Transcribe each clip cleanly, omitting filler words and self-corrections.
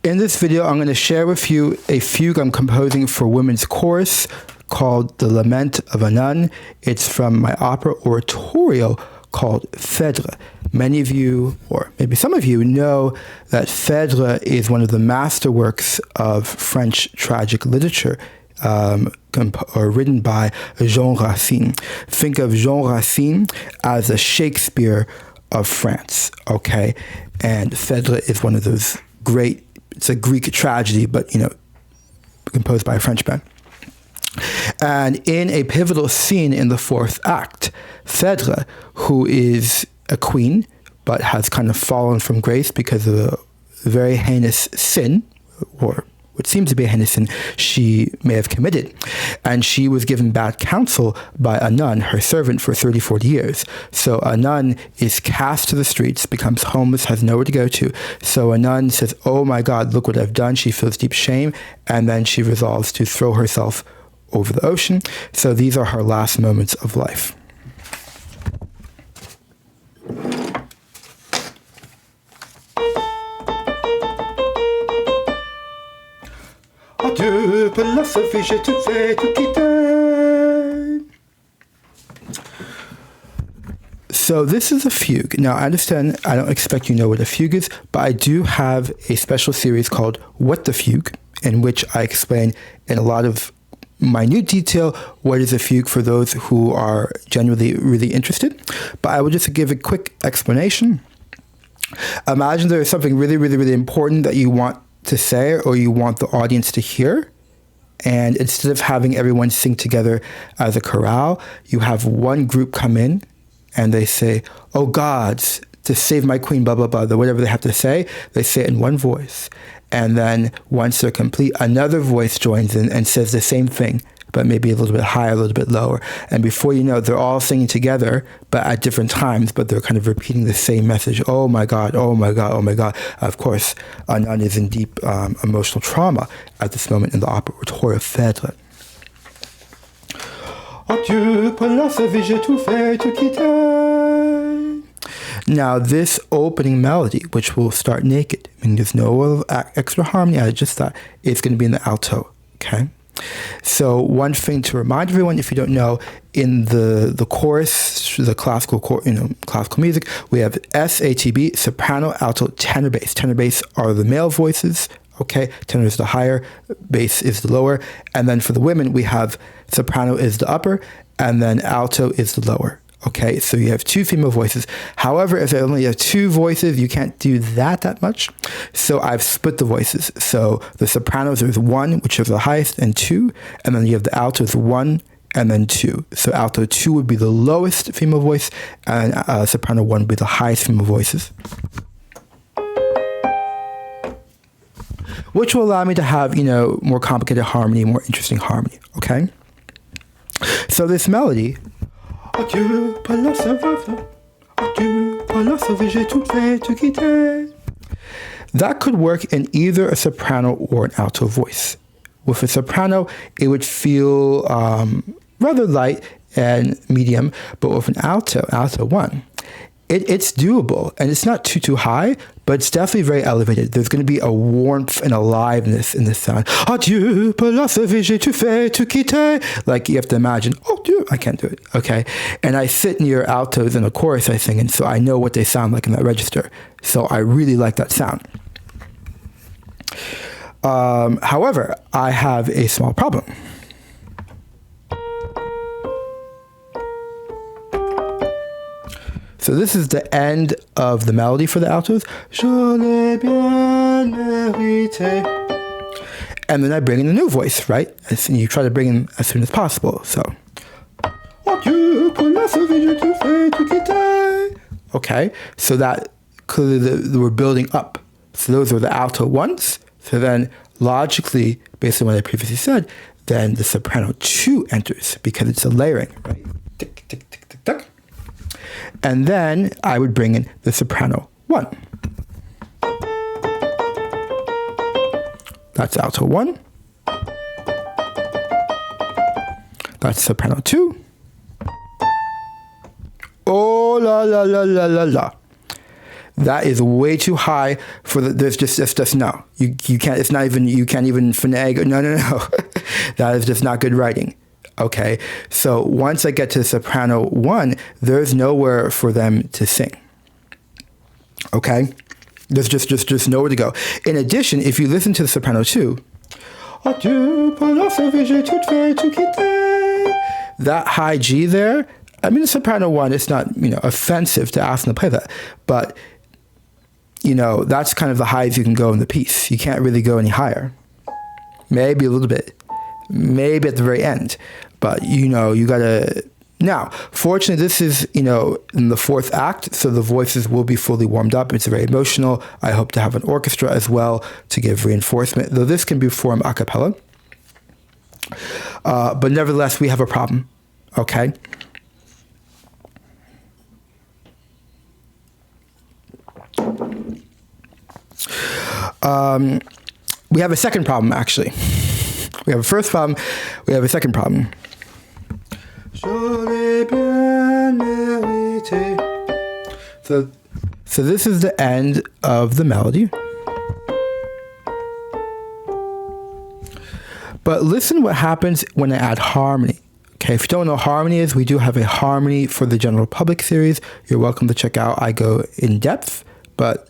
In this video, I'm going to share with you a fugue I'm composing for women's chorus called the Lament of Oenone. It's from my opera-oratorio called Phedre. Many of you, or maybe some of you, know that Phedre is one of the masterworks of French tragic literature, written by JEAN RACINE. Think of JEAN RACINE as a Shakespeare of France, okay? And Phedre is one of those great, it's a Greek tragedy, but, composed by a Frenchman. And in a pivotal scene in the fourth act, Phedre, who is a queen, but has kind of fallen from grace because of a very heinous sin, or what seems to be a heinous sin she may have committed. And she was given bad counsel by a nun, her servant, for 30, 40 years. So a nun is cast to the streets, becomes homeless, has nowhere to go to. So a nun says, "Oh my God, look what I've done." She feels deep shame, and then she resolves to throw herself over the ocean. So these are her last moments of life. Adieu, philosophy, je te fais tout quitter. So this is a fugue. Now, I understand I don't expect you to know what a fugue is, but I do have a special series called What the Fugue, in which I explain in a lot of minute detail what is a fugue for those who are genuinely really interested. But I will just give a quick explanation. Imagine there is something really, really, really important that you want to say or you want the audience to hear. And instead of having everyone sing together as a chorale, you have one group come in and they say, "Oh gods, to save my queen, blah, blah, blah," whatever they have to say, they say it in one voice. And then once they're complete, another voice joins in and says the same thing, but maybe a little bit higher, a little bit lower. And before you know it, they're all singing together, but at different times, but they're kind of repeating the same message. Oh my God, oh my God, oh my God. Of course, a nun is in deep emotional trauma at this moment in the opera-oratorio Phedre. Adieu, philosophy, j'ai tout fait, tout quitter. Now, this opening melody, which will start naked, I mean, there's no extra harmony, I just thought it's going to be in the alto, okay? So one thing to remind everyone, if you don't know, in the chorus, the classical music, we have SATB, soprano, alto, tenor, bass. Tenor, bass are the male voices, okay? Tenor is the higher, bass is the lower. And then for the women, we have soprano is the upper, and then alto is the lower. Okay, so you have two female voices. However, if you only have two voices, you can't do that much. So I've split the voices. So the sopranos, there's one, which is the highest, and two. And then you have the altos, one, and then two. So alto 2 would be the lowest female voice, and soprano 1 would be the highest female voices. Which will allow me to have, more complicated harmony, more interesting harmony, okay? So this melody, adieu, philosophy, j'ai tout fait, tout quitter. That could work in either a soprano or an alto voice. With a soprano, it would feel rather light and medium, but with an alto 1, it's doable, and it's not too high, but it's definitely very elevated. There's going to be a warmth and aliveness in the sound. Adieu, philosophy, j'ai tout fait, tout quitter. Like, you have to imagine, oh, dude, I can't do it, okay? And I sit near altos in a chorus I sing, and so I know what they sound like in that register. So I really like that sound. However, I have a small problem. So this is the end of the melody for the altos. Je l'ai bien mérité. And then I bring in a new voice, right? And you try to bring in as soon as possible. So, okay, so that clearly we're building up. So those are the alto ones. So then logically, based on what I previously said, then the soprano 2 enters because it's a layering, right? Tick, tick, tick, tick, tick. And then I would bring in the soprano 1. That's alto 1. That's soprano 2. Oh la la la la la la. That is way too high for there's just no. You can't, it's not even, you can't even finagle. No. That is just not good writing. Okay. So once I get to soprano 1, there's nowhere for them to sing. Okay. There's just nowhere to go. In addition, if you listen to the soprano 2, that high G there, I mean, the soprano 1, it's not, offensive to ask them to play that, but that's kind of the highest you can go in the piece. You can't really go any higher. Maybe a little bit. Maybe at the very end. But, you gotta... Now, fortunately, this is, in the 4th act, so the voices will be fully warmed up. It's very emotional. I hope to have an orchestra as well to give reinforcement, though this can be performed a cappella. But nevertheless, we have a problem, okay? We have a second problem, actually. We have a first problem. We have a second problem. So this is the end of the melody. But listen what happens when I add harmony. Okay, if you don't know what harmony is, we do have a harmony for the general public series. You're welcome to check out. I go in depth, but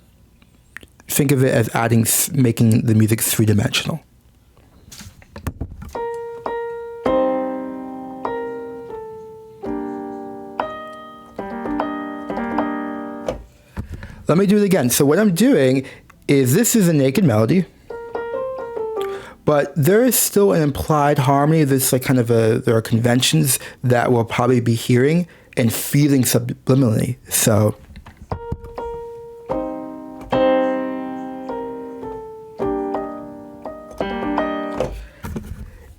think of it as making the music 3-dimensional. Let me do it again. So what I'm doing is, this is a naked melody, but there is still an implied harmony. There's there are conventions that we'll probably be hearing and feeling subliminally. So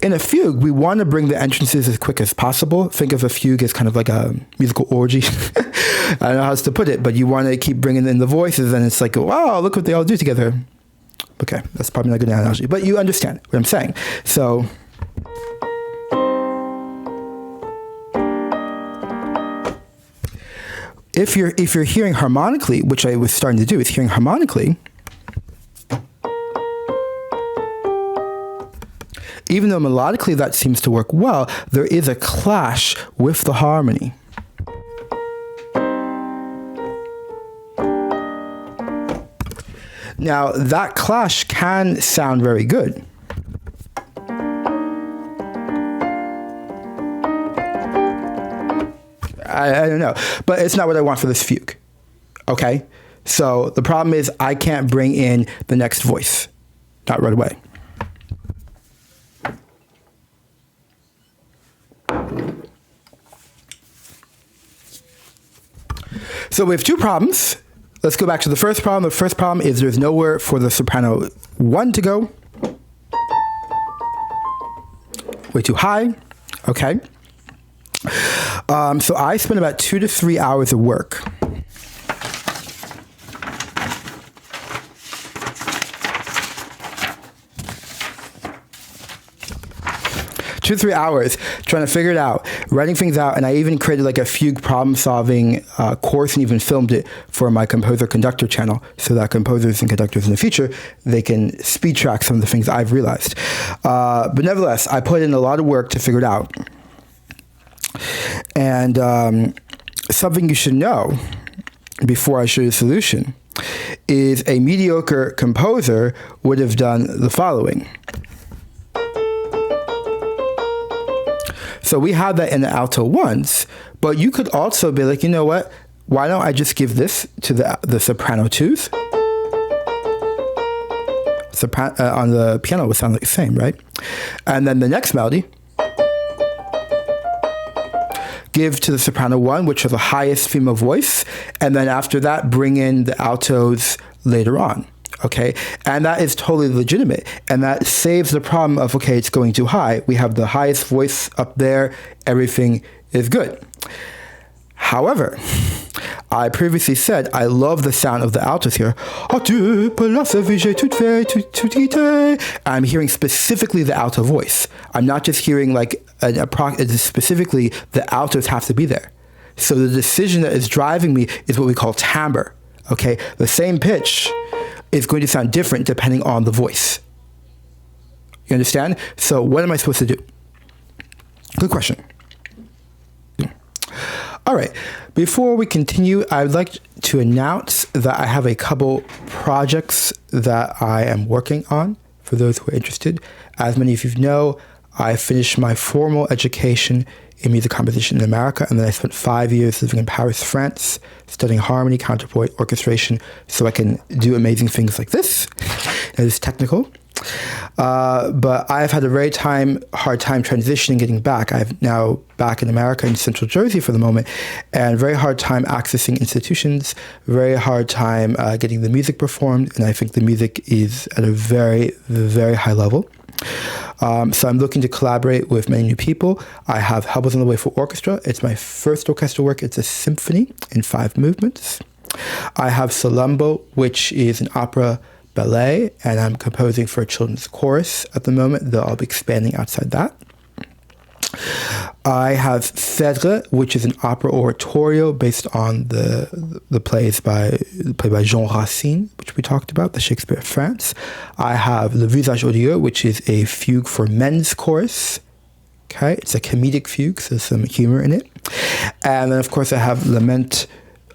in a fugue, we want to bring the entrances as quick as possible. Think of a fugue as kind of like a musical orgy. I don't know how else to put it, but you want to keep bringing in the voices, and it's like, wow, look what they all do together. Okay, that's probably not a good analogy, but you understand what I'm saying. So if you're hearing harmonically, which I was starting to do, is hearing harmonically, even though melodically that seems to work well, there is a clash with the harmony. Now, that clash can sound very good. I don't know, but it's not what I want for this fugue. Okay? So the problem is I can't bring in the next voice. Not right away. So we have two problems. Let's go back to the first problem. The first problem is there's nowhere for the soprano 1 to go. Way too high. Okay. So I spent about 2 to 3 hours of work. Two to 3 hours trying to figure it out, writing things out, and I even created like a fugue problem-solving course and even filmed it for my composer-conductor channel, so that composers and conductors in the future, they can speed track some of the things I've realized. But nevertheless, I put in a lot of work to figure it out. And something you should know before I show you the solution is a mediocre composer would have done the following. So we have that in the alto ones, but you could also be like, you know what? Why don't I just give this to the soprano 2s? On the piano would sound like the same, right? And then the next melody, give to the soprano 1, which is the highest female voice, and then after that, bring in the altos later on. Okay, and that is totally legitimate, and that saves the problem of, okay, it's going too high. We have the highest voice up there, everything is good. However, I previously said I love the sound of the altos here. I'm hearing specifically the alto voice. I'm not just hearing like specifically the altos have to be there. So the decision that is driving me is what we call timbre. Okay, the same pitch is going to sound different depending on the voice. You understand? So what am I supposed to do? Good question. All right. Before we continue, I would like to announce that I have a couple projects that I am working on for those who are interested. As many of you know, I finished my formal education in music composition in America, and then I spent 5 years living in Paris, France, studying harmony, counterpoint, orchestration, so I can do amazing things like this. It is technical. But I've had a very hard time transitioning, getting back. I'm now back in America, in Central Jersey for the moment, and very hard time accessing institutions, very hard time getting the music performed, and I think the music is at a very, very high level. So I'm looking to collaborate with many new people. I have Helpers on the Way for Orchestra. It's my first orchestral work. It's a symphony in 5 movements. I have Salambo, which is an opera ballet, and I'm composing for a children's chorus at the moment, though I'll be expanding outside that. I have Phedre, which is an opera-oratorio based on the play by JEAN Racine, which we talked about, the Shakespeare of France. I have Le Visage Odieux, which is a fugue for men's chorus. Okay, it's a comedic fugue, so there's some humor in it. And then, of course, I have Lament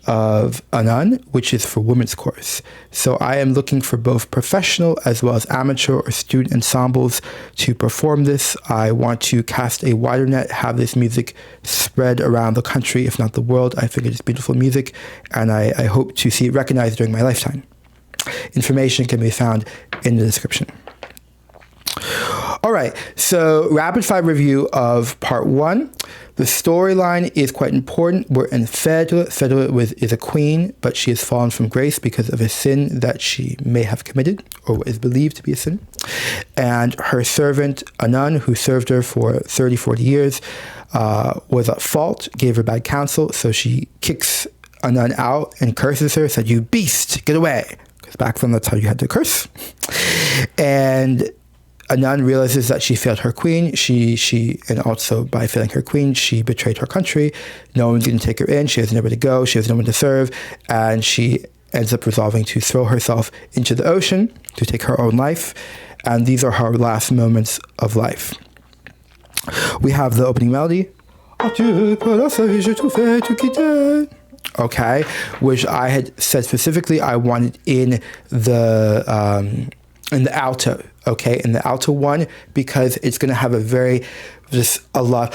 of Oenone, which is for women's chorus. So I am looking for both professional as well as amateur or student ensembles to perform this. I want to cast a wider net, have this music spread around the country, if not the world. I think it is beautiful music, and I hope to see it recognized during my lifetime. Information can be found in the description. All right, so rapid fire review of part 1. The storyline is quite important. We're in Phedre. Phedre is a queen, but she has fallen from grace because of a sin that she may have committed, or is believed to be a sin. And her servant, a nun, who served her for 30, 40 years, was at fault, gave her bad counsel, so she kicks a nun out and curses her, said, "You beast, get away." Because back then, that's how you had to curse. And a nun realizes that she failed her queen. And also by failing her queen, she betrayed her country. No one's going to take her in. She has nowhere to go. She has no one to serve. And she ends up resolving to throw herself into the ocean to take her own life. And these are her last moments of life. We have the opening melody. Okay, which I had said specifically I wanted in the alto. Okay, in the alto one, because it's going to have a lot.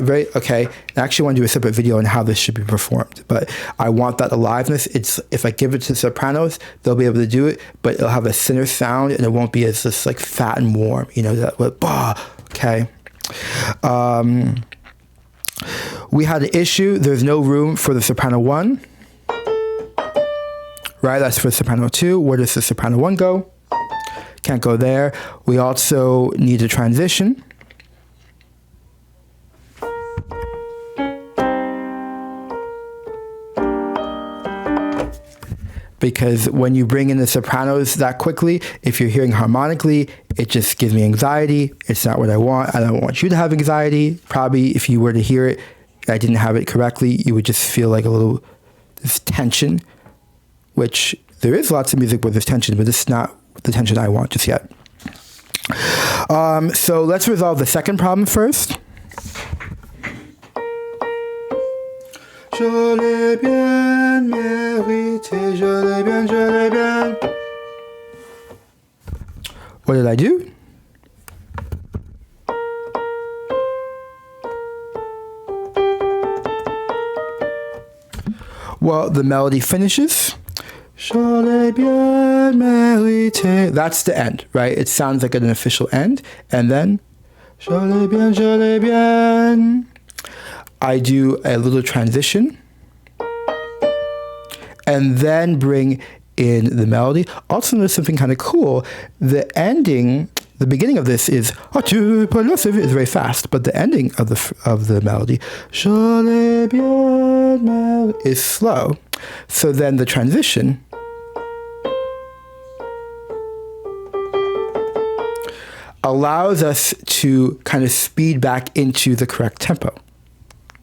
Very okay. I actually want to do a separate video on how this should be performed, but I want that aliveness. If I give it to sopranos, they'll be able to do it, but it'll have a thinner sound and it won't be as just like fat and warm. You know that. Okay. We had an issue. There's no room for the soprano 1. Right, that's for soprano 2. Where does the soprano 1 go? Can't go there. We also need a transition. Because when you bring in the sopranos that quickly, if you're hearing harmonically, it just gives me anxiety. It's not what I want. I don't want you to have anxiety. Probably if you were to hear it, I didn't have it correctly, you would just feel like a little this tension, which there is lots of music where there's tension, but it's not the tension I want just yet. So let's resolve the second problem first. Je l'ai bien mérité, je l'ai bien. What did I do? Well, the melody finishes. Je l'ai bien mérité. That's the end, right? It sounds like an official end. And then, je l'ai bien. I do a little transition. And then bring in the melody. Also, there's something kind of cool. The ending, the beginning of this is very fast, but the ending of the melody, je l'ai bien, is slow. So then the transition allows us to kind of speed back into the correct tempo.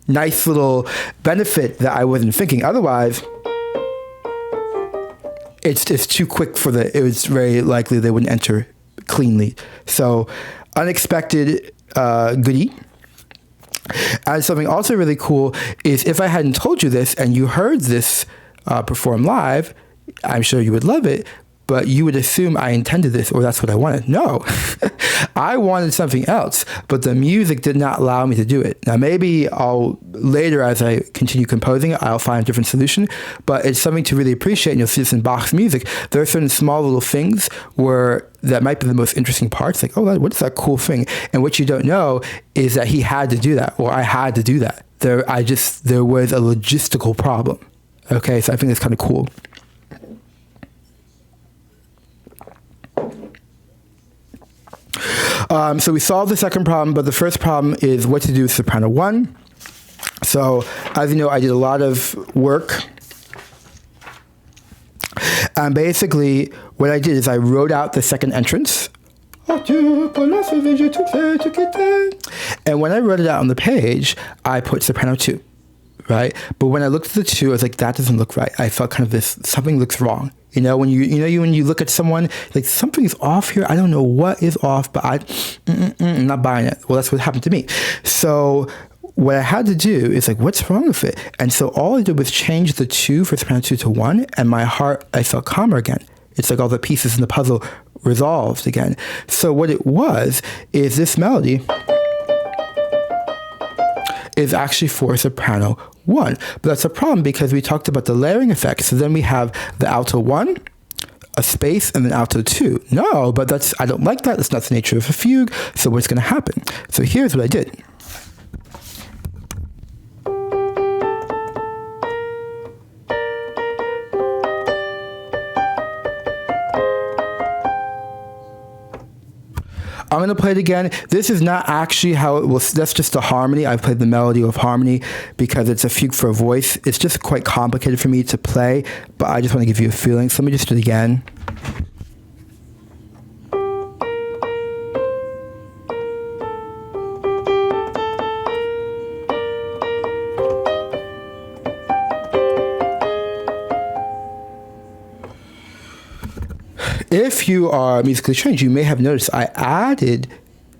Nice little benefit that I wasn't thinking. Otherwise, it's too quick for it was very likely they wouldn't enter cleanly. So unexpected goodie. And something also really cool is if I hadn't told you this and you heard this performed live, I'm sure you would love it, but you would assume I intended this or that's what I wanted. No, I wanted something else, but the music did not allow me to do it. Now, maybe later as I continue composing it, I'll find a different solution, but it's something to really appreciate, and you'll see this in Bach's music. There are certain small little things that might be the most interesting parts, like, oh, what is that cool thing? And what you don't know is that he had to do that, or I had to do that. There was a logistical problem. Okay, so I think that's kind of cool. So we solved the second problem, but the first problem is what to do with soprano 1. So as you know, I did a lot of work. And basically what I did is I wrote out the second entrance. And when I wrote it out on the page, I put soprano 2, right? But when I looked at the 2, I was like, that doesn't look right. I felt kind of something looks wrong. When you look at someone, like something's off here. I don't know what is off, but I'm not buying it. Well, that's what happened to me. So what I had to do is like, what's wrong with it? And so all I did was change the 2 for soprano 2 to 1, and I felt calmer again. It's like all the pieces in the puzzle resolved again. So what it was is this melody is actually for soprano 1. But that's a problem because we talked about the layering effect. So then we have the alto 1, a space, and then alto 2. No, but I don't like that. That's not the nature of a fugue. So what's going to happen? So here's what I did. I'm going to play it again. This is not actually how it was. That's just the harmony. I played the melody of harmony because it's a fugue for a voice. It's just quite complicated for me to play, but I just want to give you a feeling. So let me just do it again. If you are musically trained, you may have noticed I added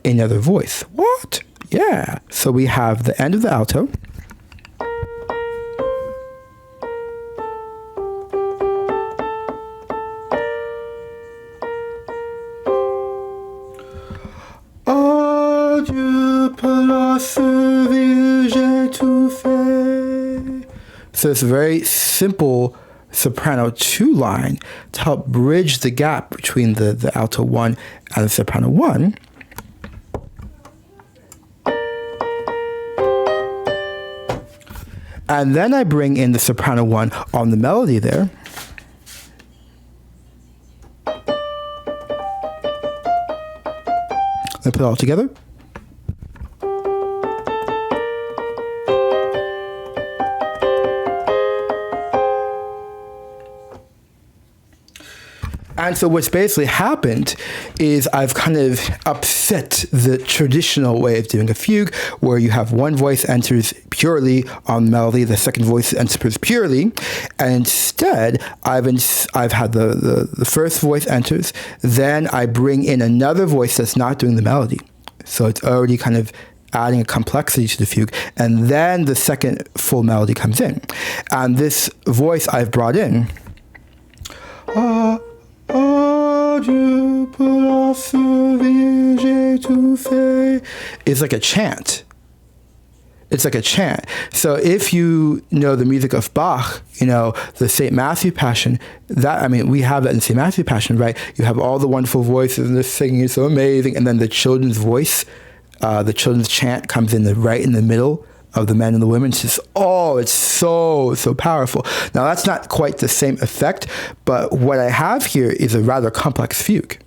another voice. What? Yeah. So we have the end of the alto. Adieu, place Vierge étouffée. So it's a very simple soprano 2 line to help bridge the gap between the alto 1 and the soprano 1. And then I bring in the soprano 1 on the melody there. Let me put it all together. And so what's basically happened is I've kind of upset the traditional way of doing a fugue, where you have one voice enters purely on melody, the second voice enters purely, and instead I've had the first voice enters, then I bring in another voice that's not doing the melody. So it's already kind of adding a complexity to the fugue, and then the second full melody comes in. And this voice I've brought in, is like a chant. It's like a chant. So if you know the music of Bach, the St. Matthew Passion, we have that in St. Matthew Passion, right? You have all the wonderful voices and the singing is so amazing, and then the children's voice, the children's chant comes in right in the middle of the men and the women. It's just, it's so powerful. Now that's not quite the same effect, but what I have here is a rather complex fugue.